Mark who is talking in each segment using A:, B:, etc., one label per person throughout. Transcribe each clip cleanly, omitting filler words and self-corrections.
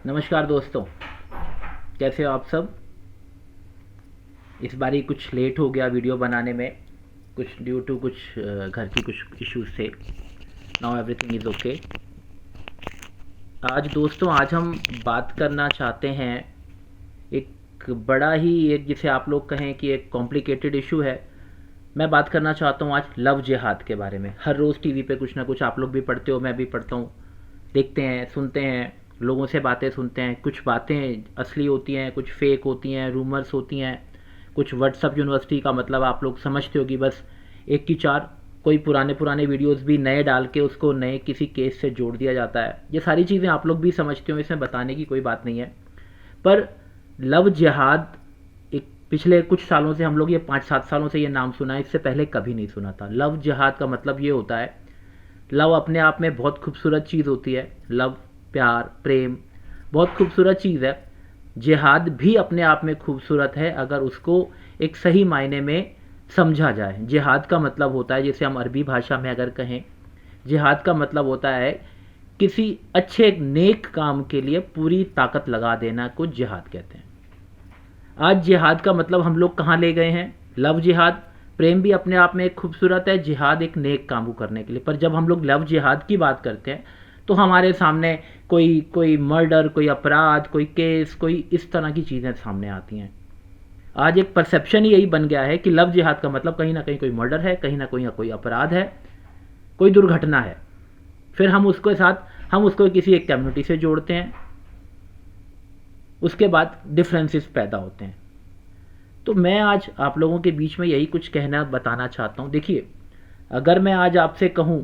A: नमस्कार दोस्तों, कैसे हो आप सब। इस बारी कुछ लेट हो गया वीडियो बनाने में, कुछ ड्यू टू कुछ घर की कुछ इश्यूज थे। Now everything is okay. आज हम बात करना चाहते हैं एक बड़ा ही, एक जिसे आप लोग कहें कि एक कॉम्प्लिकेटेड इशू है। मैं बात करना चाहता हूँ आज लव जिहाद के बारे में। हर रोज़ टीवी पे कुछ ना कुछ आप लोग भी पढ़ते हो, मैं भी पढ़ता हूँ, देखते हैं, सुनते हैं, लोगों से बातें सुनते हैं। कुछ बातें असली होती हैं, कुछ फेक होती हैं, रूमर्स होती हैं। कुछ व्हाट्सअप यूनिवर्सिटी का मतलब आप लोग समझते हो कि बस एक की चार, कोई पुराने पुराने वीडियोस भी नए डाल के उसको नए किसी केस से जोड़ दिया जाता है। ये सारी चीज़ें आप लोग भी समझते हो, इसमें बताने की कोई बात नहीं है। पर लव जिहाद एक पिछले कुछ सालों से, हम लोग ये 5-7 सालों से ये नाम सुना है, इससे पहले कभी नहीं सुना था। लव जिहाद का मतलब ये होता है, लव अपने आप में बहुत खूबसूरत चीज़ होती है। लव, प्यार, प्रेम बहुत खूबसूरत चीज़ है। जिहाद भी अपने आप में खूबसूरत है अगर उसको एक सही मायने में समझा जाए। जिहाद का मतलब होता है, जैसे हम अरबी भाषा में अगर कहें, जिहाद का मतलब होता है किसी अच्छे नेक काम के लिए पूरी ताकत लगा देना को जिहाद कहते हैं। आज जिहाद का मतलब हम लोग कहाँ ले गए हैं। लव जिहाद, प्रेम भी अपने आप में एक खूबसूरत है, जिहाद एक नेक काम करने के लिए। पर जब हम लोग लव जिहाद की बात करते हैं तो हमारे सामने कोई कोई मर्डर, कोई अपराध, कोई केस, कोई इस तरह की चीज़ें सामने आती हैं। आज एक परसेप्शन ही यही बन गया है कि लव जिहाद का मतलब कहीं ना कहीं कोई मर्डर है, कहीं ना कोई अपराध है, कोई दुर्घटना है। फिर हम उसको किसी एक कम्युनिटी से जोड़ते हैं। उसके बाद डिफरेंसेस पैदा होते हैं। तो मैं आज आप लोगों के बीच में यही कुछ कहना बताना चाहता हूँ। देखिए, अगर मैं आज आपसे कहूँ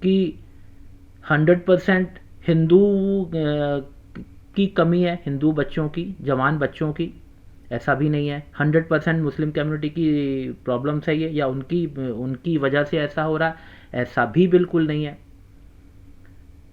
A: कि 100% हिंदू की कमी है, हिंदू बच्चों की, जवान बच्चों की, ऐसा भी नहीं है। 100% मुस्लिम कम्युनिटी की प्रॉब्लम्स है ये, या उनकी उनकी वजह से ऐसा हो रहा है, ऐसा भी बिल्कुल नहीं है।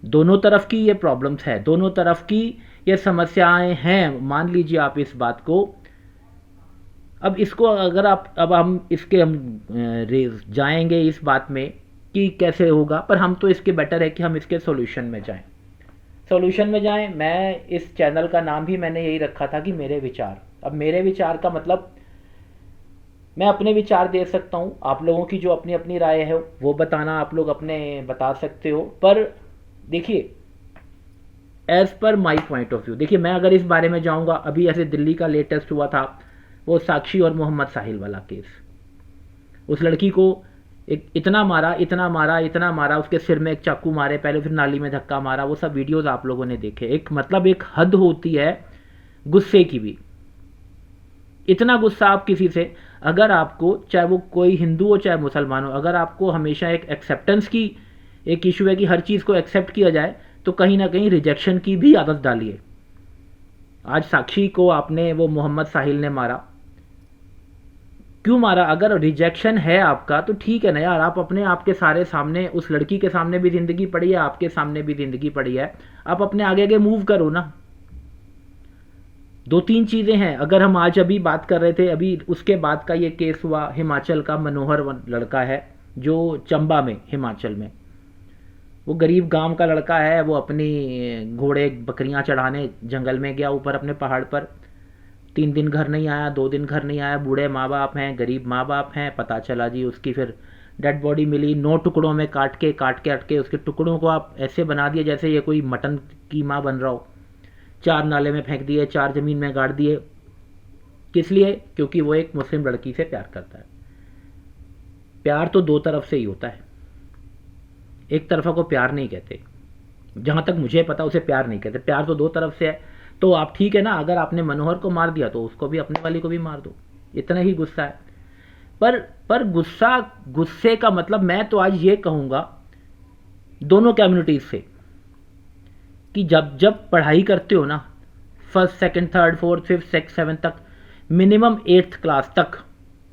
A: दोनों तरफ की ये प्रॉब्लम्स है, दोनों तरफ की ये समस्याएं हैं, मान लीजिए आप इस बात को। अब इसको अगर आप, अब हम इसके हम जाएंगे इस बात में कि कैसे होगा, पर हम तो इसके बेटर है कि हम इसके सॉल्यूशन में जाएं। सॉल्यूशन में जाएं, मैं इस चैनल का नाम भी मैंने यही रखा था कि मेरे विचार। अब मेरे विचार का मतलब, मैं अपने विचार दे सकता हूँ, आप लोगों की जो अपनी अपनी राय है वो बताना, आप लोग अपने बता सकते हो। पर देखिए, as per my point of view, देखिए मैं अगर इस बारे में जाऊंगा, अभी ऐसे दिल्ली का लेटेस्ट हुआ था वो साक्षी और मोहम्मद साहिल वाला केस। उस लड़की को एक इतना मारा, इतना मारा, इतना मारा, उसके सिर में एक चाकू मारे, पहले फिर नाली में धक्का मारा। वो सब वीडियोस आप लोगों ने देखे। एक मतलब एक हद होती है गुस्से की भी। इतना गुस्सा आप किसी से, अगर आपको, चाहे वो कोई हिंदू हो चाहे मुसलमान हो, अगर आपको हमेशा एक एक्सेप्टेंस की एक इशू है कि हर चीज़ को एक्सेप्ट किया जाए, तो कहीं ना कहीं रिजेक्शन की भी आदत डालिए। आज साक्षी को आपने, वो मोहम्मद साहिल ने मारा, क्यों मारा? अगर रिजेक्शन है आपका तो ठीक है ना यार, आप अपने आप के सारे सामने, उस लड़की के सामने भी जिंदगी पड़ी है, आपके सामने भी जिंदगी पड़ी है, आप अपने आगे आगे मूव करो ना। दो तीन चीज़ें हैं। अगर हम आज अभी बात कर रहे थे, अभी उसके बाद का ये केस हुआ हिमाचल का, मनोहर लड़का है जो चंबा में, हिमाचल में, वो गरीब गांव का लड़का है। वो अपनी घोड़े बकरियां चढ़ाने जंगल में गया, ऊपर अपने पहाड़ पर। 3 दिन घर नहीं आया, 2 दिन घर नहीं आया। बूढ़े माँ बाप हैं, गरीब माँ बाप हैं। पता चला जी उसकी फिर डेड बॉडी मिली, 9 टुकड़ों में काट के अटके उसके टुकड़ों को आप ऐसे बना दिए जैसे ये कोई मटन कीमा बन रहा हो। 4 नाले में फेंक दिए, 4 ज़मीन में गाड़ दिए। किस लिए? क्योंकि वो एक मुस्लिम लड़की से प्यार करता है। प्यार तो दो तरफ से ही होता है, एक तरफा को प्यार नहीं कहते। जहाँ तक मुझे पता उसे प्यार नहीं कहते, प्यार तो दो तरफ से है। तो आप ठीक है ना, अगर आपने मनोहर को मार दिया तो उसको भी, अपने वाली को भी मार दो, इतना ही गुस्सा है। पर गुस्से का मतलब, मैं तो आज ये कहूँगा दोनों कम्युनिटीज से कि जब जब पढ़ाई करते हो ना, first second third fourth fifth six seventh तक, मिनिमम 8th क्लास तक,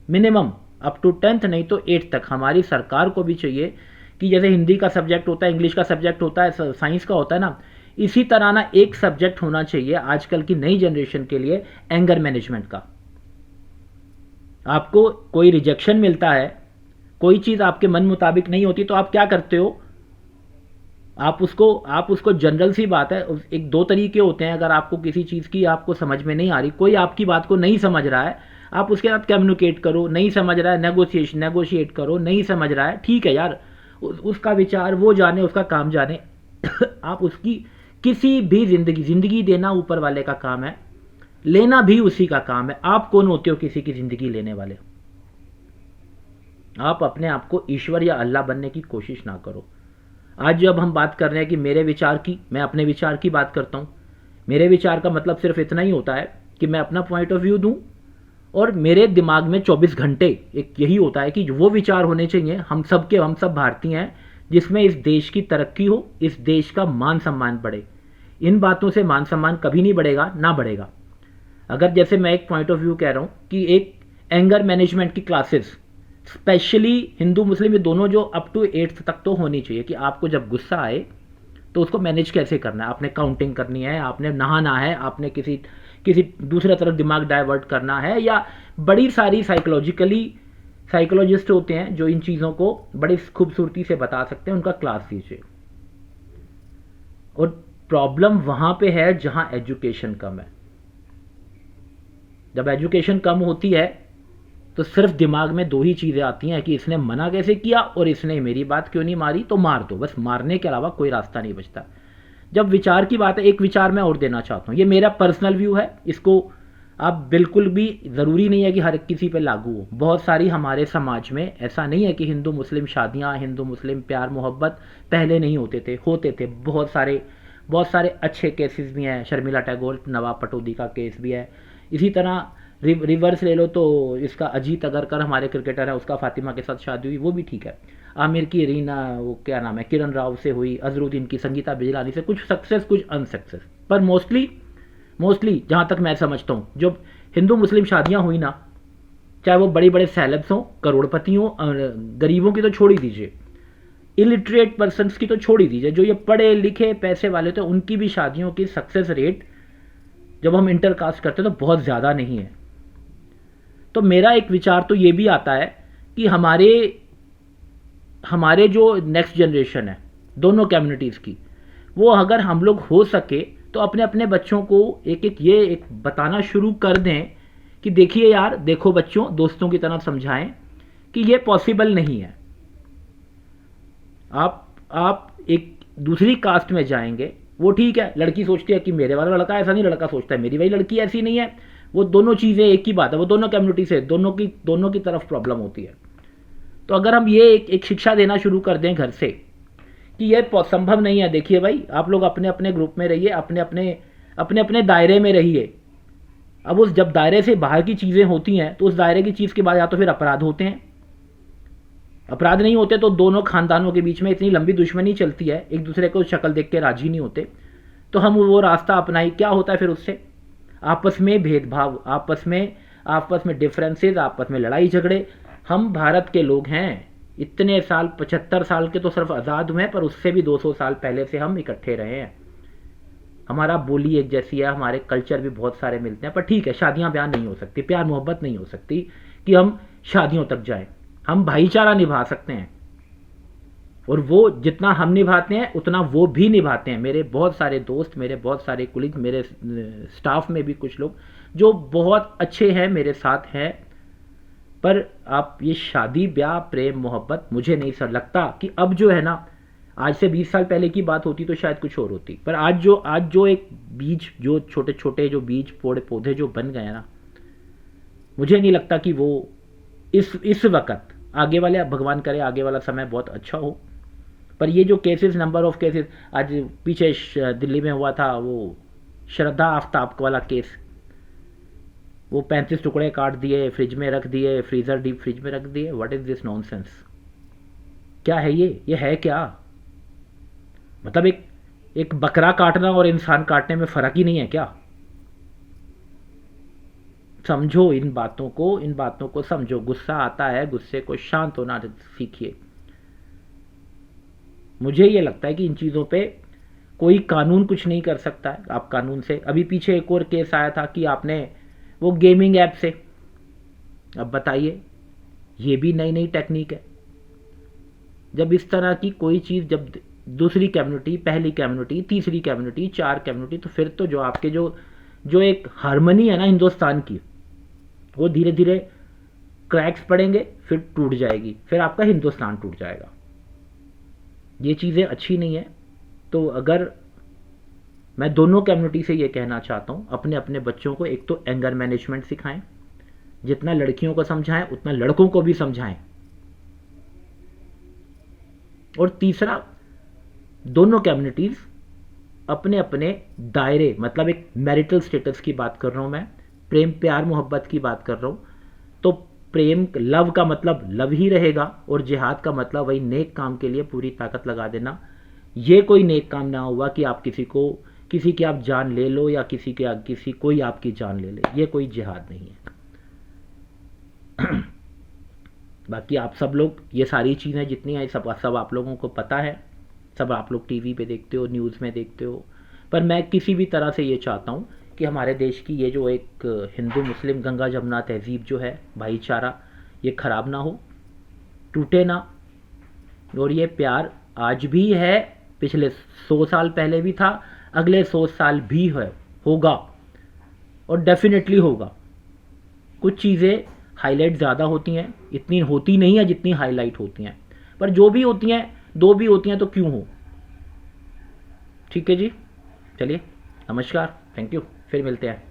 A: मिनिमम, अप टू 10th नहीं तो 8th तक, हमारी सरकार को भी चाहिए कि जैसे हिंदी का सब्जेक्ट होता है, इंग्लिश का सब्जेक्ट होता है, साइंस का होता है ना, इसी तरह ना एक सब्जेक्ट होना चाहिए आजकल की नई जनरेशन के लिए, एंगर मैनेजमेंट का। आपको कोई रिजेक्शन मिलता है, कोई चीज़ आपके मन मुताबिक नहीं होती, तो आप क्या करते हो? आप उसको जनरल सी बात है, एक दो तरीके होते हैं। अगर आपको किसी चीज़ की आपको समझ में नहीं आ रही, कोई आपकी बात को नहीं समझ रहा है, आप उसके साथ कम्युनिकेट करो। नहीं समझ रहा है, नेगोशिएट करो। नहीं समझ रहा है, ठीक है यार, उसका विचार वो जाने, उसका काम जाने। आप उसकी किसी भी जिंदगी देना ऊपर वाले का काम है, लेना भी उसी का काम है। आप कौन होते हो किसी की जिंदगी लेने वाले? आप अपने आप को ईश्वर या अल्लाह बनने की कोशिश ना करो। आज जब हम बात कर रहे हैं कि मेरे विचार की, मैं अपने विचार की बात करता हूँ। मेरे विचार का मतलब सिर्फ इतना ही होता है कि मैं अपना पॉइंट ऑफ व्यू दूँ, और मेरे दिमाग में 24 घंटे एक यही होता है कि वो विचार होने चाहिए, हम सब भारतीय हैं, जिसमें इस देश की तरक्की हो, इस देश का मान सम्मान बढ़े। इन बातों से मान सम्मान कभी नहीं बढ़ेगा, ना बढ़ेगा। अगर जैसे मैं एक पॉइंट ऑफ व्यू कह रहा हूँ कि एक एंगर मैनेजमेंट की क्लासेस, स्पेशली हिंदू मुस्लिम ये दोनों, जो अप टू 8th तक तो होनी चाहिए, कि आपको जब गुस्सा आए तो उसको मैनेज कैसे करना है। आपने काउंटिंग करनी है, आपने नहाना है, आपने किसी किसी दूसरे तरफ दिमाग डाइवर्ट करना है, या बड़ी सारी साइकोलॉजिस्ट होते हैं जो इन चीज़ों को बड़ी खूबसूरती से बता सकते हैं, उनका क्लास लीजिए। और प्रॉब्लम वहाँ पे है जहाँ एजुकेशन कम है। जब एजुकेशन कम होती है तो सिर्फ दिमाग में दो ही चीज़ें आती हैं कि इसने मना कैसे किया और इसने मेरी बात क्यों नहीं मारी, तो मार दो। बस मारने के अलावा कोई रास्ता नहीं बचता। जब विचार की बात है, एक विचार मैं और देना चाहता हूँ, ये मेरा पर्सनल व्यू है, इसको आप बिल्कुल भी ज़रूरी नहीं है कि हर किसी पे लागू हो। बहुत सारी हमारे समाज में ऐसा नहीं है कि हिंदू मुस्लिम शादियाँ, हिंदू मुस्लिम प्यार मोहब्बत पहले नहीं होते थे। बहुत सारे अच्छे केसेस भी हैं। शर्मिला टैगोर, नवाब पटौदी का केस भी है। इसी तरह रिवर्स ले लो तो इसका अजीत अगरकर, हमारे क्रिकेटर है, उसका फातिमा के साथ शादी हुई, वो भी ठीक है। आमिर की रीना, वो क्या नाम है, किरण राव से हुई, अजरुद्दीन की संगीता बिजलानी से, कुछ सक्सेस कुछ अनसक्सेस। पर मोस्टली जहाँ तक मैं समझता हूँ, जो हिंदू मुस्लिम शादियाँ हुई ना, चाहे वो बड़े बड़े सेलेब्स हों, करोड़पति हों, गरीबों की तो छोड़ ही दीजिए, इलिटरेट पर्सनस की तो छोड़ ही दीजिए, जो ये पढ़े लिखे पैसे वाले थे, उनकी भी शादियों की सक्सेस रेट जब हम इंटरकास्ट करते हैं तो बहुत ज़्यादा नहीं है। तो मेरा एक विचार तो ये भी आता है कि हमारे जो नेक्स्ट जनरेशन है दोनों कम्युनिटीज़ की, वो अगर हम लोग हो सके तो अपने अपने बच्चों को एक बताना शुरू कर दें कि देखिए यार, देखो बच्चों, दोस्तों की तरह समझाएं कि ये पॉसिबल नहीं है। आप एक दूसरी कास्ट में जाएंगे, वो ठीक है, लड़की सोचती है कि मेरे वाला लड़का ऐसा नहीं, लड़का सोचता है मेरी वाली लड़की ऐसी नहीं है। वो दोनों चीज़ें एक ही बात है, वो दोनों कम्युनिटी से दोनों की तरफ प्रॉब्लम होती है। तो अगर हम ये एक शिक्षा देना शुरू कर दें घर से कि यह संभव नहीं है, देखिए भाई, आप लोग अपने अपने ग्रुप में रहिए, अपने अपने दायरे में रहिए। अब उस जब दायरे से बाहर की चीज़ें होती हैं तो उस दायरे की चीज़ के बाद या तो फिर अपराध होते हैं, अपराध नहीं होते तो दोनों खानदानों के बीच में इतनी लंबी दुश्मनी चलती है, एक दूसरे को शक्ल देख के राजी नहीं होते, तो हम वो रास्ता अपनाई, क्या होता है फिर उससे? आपस में भेदभाव, आपस में डिफरेंसेस, आपस में लड़ाई झगड़े। हम भारत के लोग हैं, इतने साल, 75 साल के तो सिर्फ आज़ाद हुए हैं, पर उससे भी 200 साल पहले से हम इकट्ठे रहे हैं। हमारा बोली एक जैसी है, हमारे कल्चर भी बहुत सारे मिलते हैं। पर ठीक है, शादियां ब्याह नहीं हो सकती, प्यार मोहब्बत नहीं हो सकती कि हम शादियों तक जाएं। हम भाईचारा निभा सकते हैं, और वो जितना हम निभाते हैं उतना वो भी निभाते हैं। मेरे बहुत सारे दोस्त, मेरे बहुत सारे कुलीग, मेरे स्टाफ में भी कुछ लोग जो बहुत अच्छे हैं, मेरे साथ हैं। पर आप ये शादी ब्याह प्रेम मोहब्बत, मुझे नहीं सर लगता कि अब जो है ना, आज से 20 साल पहले की बात होती तो शायद कुछ और होती। पर आज जो एक बीज, जो छोटे छोटे जो बीज पौधे जो बन गए ना, मुझे नहीं लगता कि वो इस वक्त आगे वाले, भगवान करे आगे वाला समय बहुत अच्छा हो। पर ये जो केसेस, नंबर ऑफ केसेस, आज पीछे दिल्ली में हुआ था वो श्रद्धा आफ्ताब वाला केस, वो 35 टुकड़े काट दिए, फ्रिज में रख दिए, फ्रीजर डीप फ्रिज में रख दिए। What is this nonsense? क्या है ये है क्या? मतलब एक बकरा काटना और इंसान काटने में फर्क ही नहीं है क्या? समझो इन बातों को समझो। गुस्सा आता है, गुस्से को शांत होना सीखिए। मुझे ये लगता है कि इन चीज़ों पे कोई कानून कुछ नहीं कर सकता है। आप कानून से, अभी पीछे एक और केस आया था कि आपने वो गेमिंग ऐप से, अब बताइए, ये भी नई नई टेक्निक है। जब इस तरह की कोई चीज़, जब दूसरी कम्युनिटी, पहली कम्युनिटी, तीसरी कम्युनिटी, 4 कम्युनिटी, तो फिर तो जो आपके जो एक हार्मनी है ना हिंदुस्तान की, वो धीरे धीरे क्रैक्स पड़ेंगे, फिर टूट जाएगी, फिर आपका हिंदुस्तान टूट जाएगा। ये चीज़ें अच्छी नहीं है। तो अगर मैं दोनों कम्युनिटी से ये कहना चाहता हूँ, अपने अपने बच्चों को एक तो एंगर मैनेजमेंट सिखाएं, जितना लड़कियों को समझाएं उतना लड़कों को भी समझाएं। और तीसरा, दोनों कम्युनिटीज़ अपने अपने दायरे, मतलब एक मैरिटल स्टेटस की बात कर रहा हूँ मैं, प्रेम प्यार मोहब्बत की बात कर रहा हूँ, तो प्रेम लव का मतलब लव ही रहेगा, और जिहाद का मतलब वही नेक काम के लिए पूरी ताकत लगा देना। ये कोई नेक काम ना हुआ कि आप किसी की आप जान ले लो, या किसी कोई आपकी जान ले ले, ये कोई जिहाद नहीं है। बाकी आप सब लोग ये सारी चीज़ें जितनी हैं सब आप लोगों को पता है, सब आप लोग टीवी पे देखते हो, न्यूज़ में देखते हो। पर मैं किसी भी तरह से ये चाहता हूँ कि हमारे देश की ये जो एक हिंदू मुस्लिम गंगा जमुना तहजीब जो है, भाईचारा, ये ख़राब ना हो, टूटे ना। और ये प्यार आज भी है, पिछले 100 साल पहले भी था, अगले 100 साल भी है, होगा, और डेफिनेटली होगा। कुछ चीज़ें हाईलाइट ज़्यादा होती हैं, इतनी होती नहीं है जितनी हाईलाइट होती हैं, पर जो भी होती हैं, दो भी होती हैं तो क्यों हो। ठीक है जी, चलिए, नमस्कार, थैंक यू, फिर मिलते हैं।